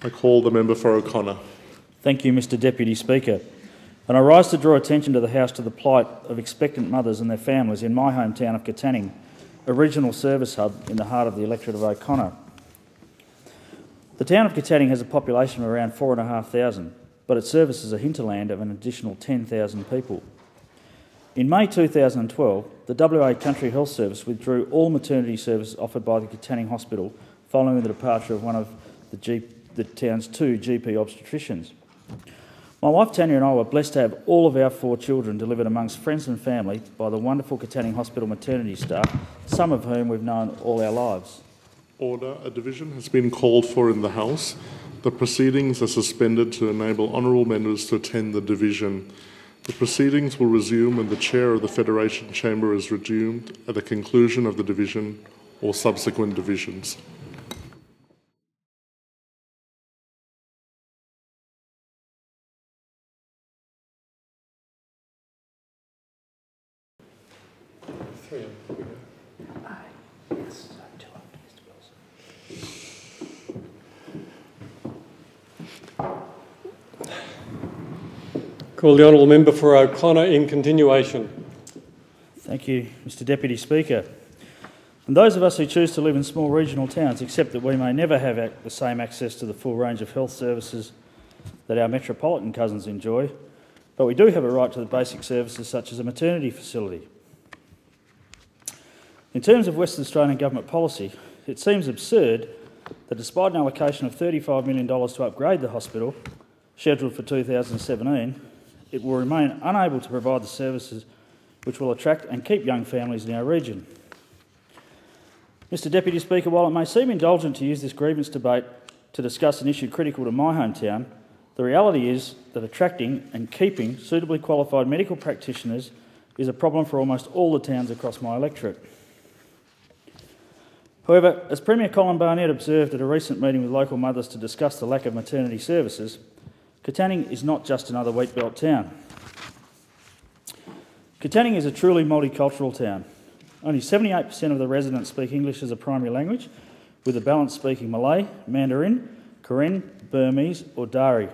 I call the member for O'Connor. Thank you, Mr Deputy Speaker. And I rise to draw attention to the House to the plight of expectant mothers and their families in my hometown of Katanning, a regional service hub in the heart of the electorate of O'Connor. The town of Katanning has a population of around 4,500, but it services a hinterland of an additional 10,000 people. In May 2012, the WA Country Health Service withdrew all maternity services offered by the Katanning Hospital following the departure of one of the town's 2 GP obstetricians. My wife Tanya and I were blessed to have all of our 4 children delivered amongst friends and family by the wonderful Katanning Hospital maternity staff, some of whom we've known all our lives. Order. A division has been called for in the House. The proceedings are suspended to enable honourable members to attend the division. The proceedings will resume when the Chair of the Federation Chamber is resumed at the conclusion of the division or subsequent divisions. Call the honourable member for O'Connor in continuation. Thank you, Mr Deputy Speaker. And those of us who choose to live in small regional towns accept that we may never have the same access to the full range of health services that our metropolitan cousins enjoy, but we do have a right to the basic services such as a maternity facility. In terms of Western Australian government policy, it seems absurd that despite an allocation of $35 million to upgrade the hospital, scheduled for 2017, it will remain unable to provide the services which will attract and keep young families in our region. Mr Deputy Speaker, while it may seem indulgent to use this grievance debate to discuss an issue critical to my hometown, the reality is that attracting and keeping suitably qualified medical practitioners is a problem for almost all the towns across my electorate. However, as Premier Colin Barnett observed at a recent meeting with local mothers to discuss the lack of maternity services, Katanning is not just another wheatbelt town. Katanning is a truly multicultural town. Only 78% of the residents speak English as a primary language, with the balance speaking Malay, Mandarin, Karen, Burmese or Dari.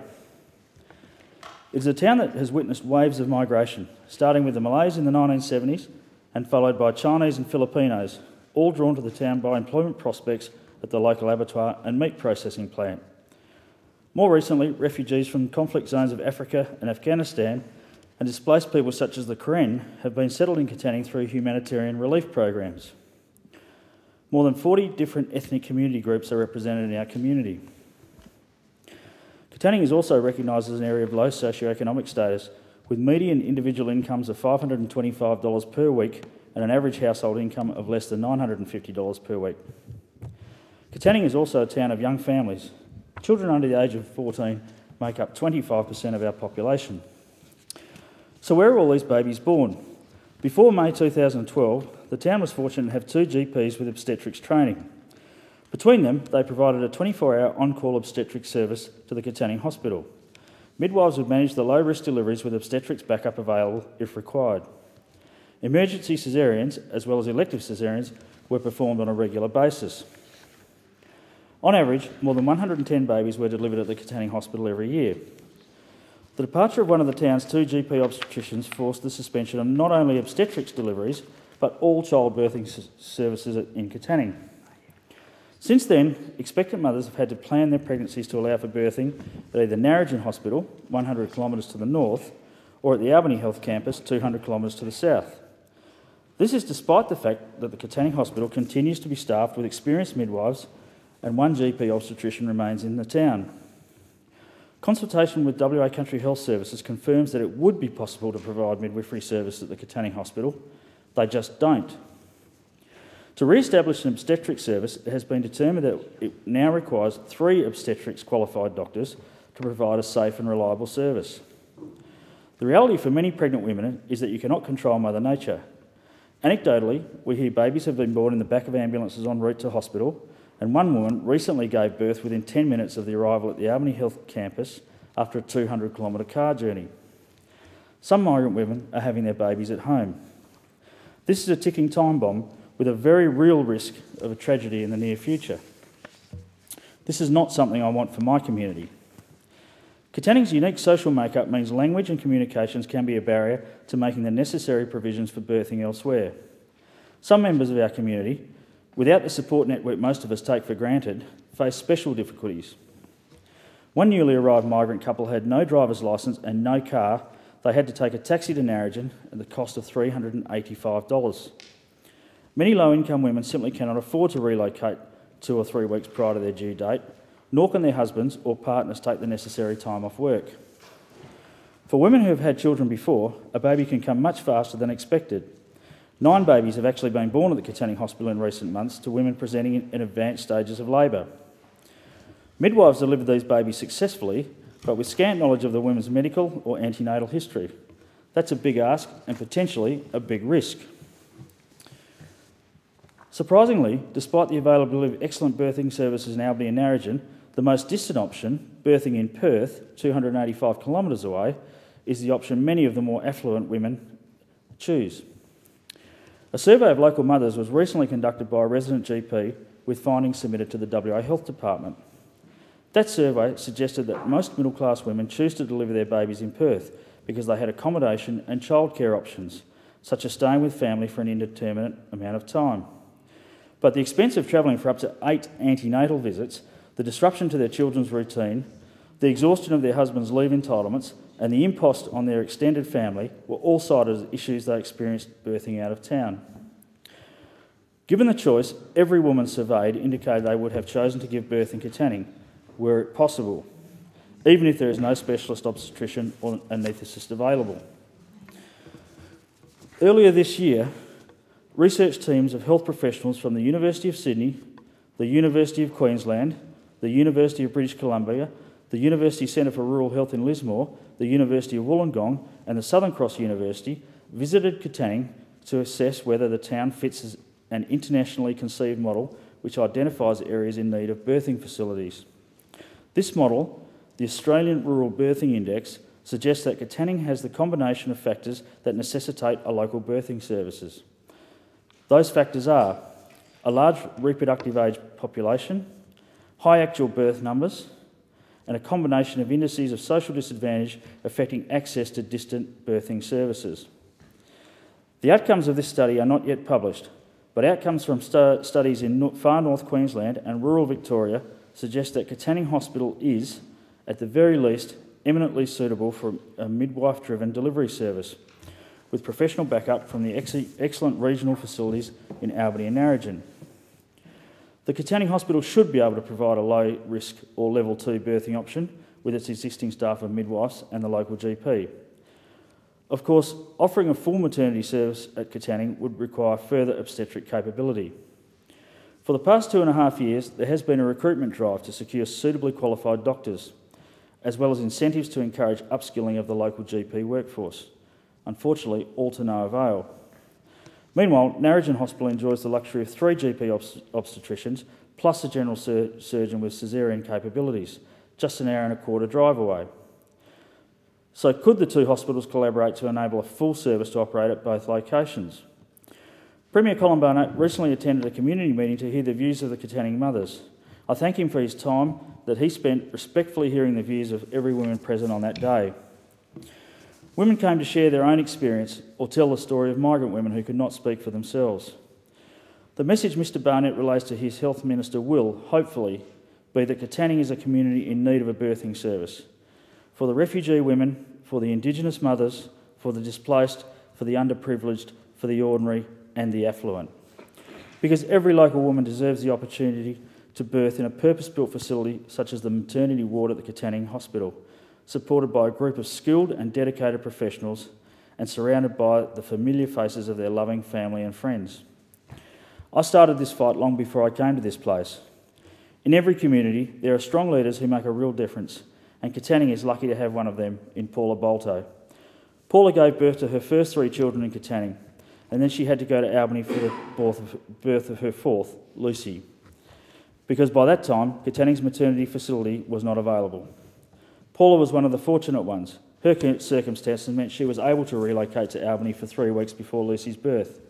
It is a town that has witnessed waves of migration, starting with the Malays in the 1970s and followed by Chinese and Filipinos, all drawn to the town by employment prospects at the local abattoir and meat processing plant. More recently, refugees from conflict zones of Africa and Afghanistan and displaced people such as the Karen have been settled in Katanning through humanitarian relief programs. More than 40 different ethnic community groups are represented in our community. Katanning is also recognised as an area of low socioeconomic status, with median individual incomes of $525 per week and an average household income of less than $950 per week. Katanning is also a town of young families. Children under the age of 14 make up 25% of our population. So where are all these babies born? Before May 2012, the town was fortunate to have 2 GPs with obstetrics training. Between them, they provided a 24-hour on-call obstetrics service to the Katanning Hospital. Midwives would manage the low-risk deliveries with obstetrics backup available if required. Emergency caesareans, as well as elective caesareans, were performed on a regular basis. On average, more than 110 babies were delivered at the Katanning Hospital every year. The departure of one of the town's 2 GP obstetricians forced the suspension of not only obstetrics deliveries, but all childbirthing services in Katanning. Since then, expectant mothers have had to plan their pregnancies to allow for birthing at either Narrogin Hospital, 100 kilometres to the north, or at the Albany Health Campus, 200 kilometres to the south. This is despite the fact that the Katanning Hospital continues to be staffed with experienced midwives and 1 GP obstetrician remains in the town. Consultation with WA Country Health Services confirms that it would be possible to provide midwifery service at the Katanning Hospital. They just don't. To re-establish an obstetrics service, it has been determined that it now requires 3 obstetrics qualified doctors to provide a safe and reliable service. The reality for many pregnant women is that you cannot control Mother Nature. Anecdotally, we hear babies have been born in the back of ambulances en route to hospital, and one woman recently gave birth within 10 minutes of the arrival at the Albany Health Campus after a 200-kilometre car journey. Some migrant women are having their babies at home. This is a ticking time bomb with a very real risk of a tragedy in the near future. This is not something I want for my community. Katanning's unique social makeup means language and communications can be a barrier to making the necessary provisions for birthing elsewhere. Some members of our community, without the support network most of us take for granted, face special difficulties. One newly arrived migrant couple had no driver's licence and no car. They had to take a taxi to Narrogin at the cost of $385. Many low-income women simply cannot afford to relocate 2 or 3 weeks prior to their due date, nor can their husbands or partners take the necessary time off work. For women who have had children before, a baby can come much faster than expected. 9 babies have actually been born at the Katanning Hospital in recent months to women presenting in advanced stages of labour. Midwives delivered these babies successfully, but with scant knowledge of the women's medical or antenatal history. That's a big ask and potentially a big risk. Surprisingly, despite the availability of excellent birthing services in Albany and Narrogin, the most distant option, birthing in Perth, 285 kilometres away, is the option many of the more affluent women choose. A survey of local mothers was recently conducted by a resident GP with findings submitted to the WA Health Department. That survey suggested that most middle-class women choose to deliver their babies in Perth because they had accommodation and childcare options, such as staying with family for an indeterminate amount of time. But the expense of travelling for up to 8 antenatal visits, the disruption to their children's routine, the exhaustion of their husband's leave entitlements, and the impost on their extended family were all cited as issues they experienced birthing out of town. Given the choice, every woman surveyed indicated they would have chosen to give birth in Katanning, were it possible, even if there is no specialist obstetrician or anaesthetist available. Earlier this year, research teams of health professionals from the University of Sydney, the University of Queensland, the University of British Columbia, the University Centre for Rural Health in Lismore, the University of Wollongong and the Southern Cross University visited Katanning to assess whether the town fits as an internationally conceived model which identifies areas in need of birthing facilities. This model, the Australian Rural Birthing Index, suggests that Katanning has the combination of factors that necessitate a local birthing services. Those factors are a large reproductive age population, high actual birth numbers, and a combination of indices of social disadvantage affecting access to distant birthing services. The outcomes of this study are not yet published, but outcomes from studies in far north Queensland and rural Victoria suggest that Katanning Hospital is, at the very least, eminently suitable for a midwife-driven delivery service, with professional backup from the excellent regional facilities in Albany and Narrogin. The Katanning Hospital should be able to provide a low-risk or level 2 birthing option with its existing staff of midwives and the local GP. Of course, offering a full maternity service at Katanning would require further obstetric capability. For the past 2.5 years, there has been a recruitment drive to secure suitably qualified doctors, as well as incentives to encourage upskilling of the local GP workforce. Unfortunately, all to no avail. Meanwhile, Narrogin Hospital enjoys the luxury of 3 GP obstetricians plus a general surgeon with caesarean capabilities, just an hour and a quarter drive away. So could the 2 hospitals collaborate to enable a full service to operate at both locations? Premier Colin Barnett recently attended a community meeting to hear the views of the Katanning mothers. I thank him for his time that he spent respectfully hearing the views of every woman present on that day. Women came to share their own experience or tell the story of migrant women who could not speak for themselves. The message Mr Barnett relays to his Health Minister will, hopefully, be that Katanning is a community in need of a birthing service. For the refugee women, for the Indigenous mothers, for the displaced, for the underprivileged, for the ordinary and the affluent. Because every local woman deserves the opportunity to birth in a purpose-built facility such as the maternity ward at the Katanning Hospital, supported by a group of skilled and dedicated professionals and surrounded by the familiar faces of their loving family and friends. I started this fight long before I came to this place. In every community, there are strong leaders who make a real difference, and Katanning is lucky to have one of them in Paula Bolto. Paula gave birth to her first 3 children in Katanning, and then she had to go to Albany for the birth of her 4th, Lucy, because by that time, Katanning's maternity facility was not available. Paula was one of the fortunate ones. Her circumstances meant she was able to relocate to Albany for 3 weeks before Lucy's birth.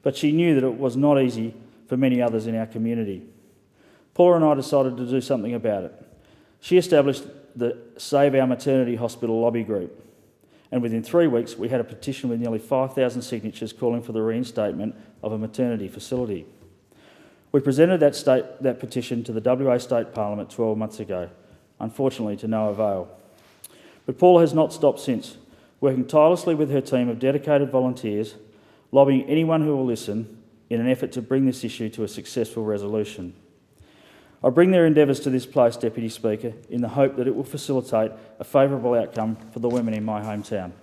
But she knew that it was not easy for many others in our community. Paula and I decided to do something about it. She established the Save Our Maternity Hospital lobby group, and within 3 weeks we had a petition with nearly 5,000 signatures calling for the reinstatement of a maternity facility. We presented that petition to the WA State Parliament 12 months ago, unfortunately to no avail. But Paula has not stopped since, working tirelessly with her team of dedicated volunteers, lobbying anyone who will listen in an effort to bring this issue to a successful resolution. I bring their endeavours to this place, Deputy Speaker, in the hope that it will facilitate a favourable outcome for the women in my hometown.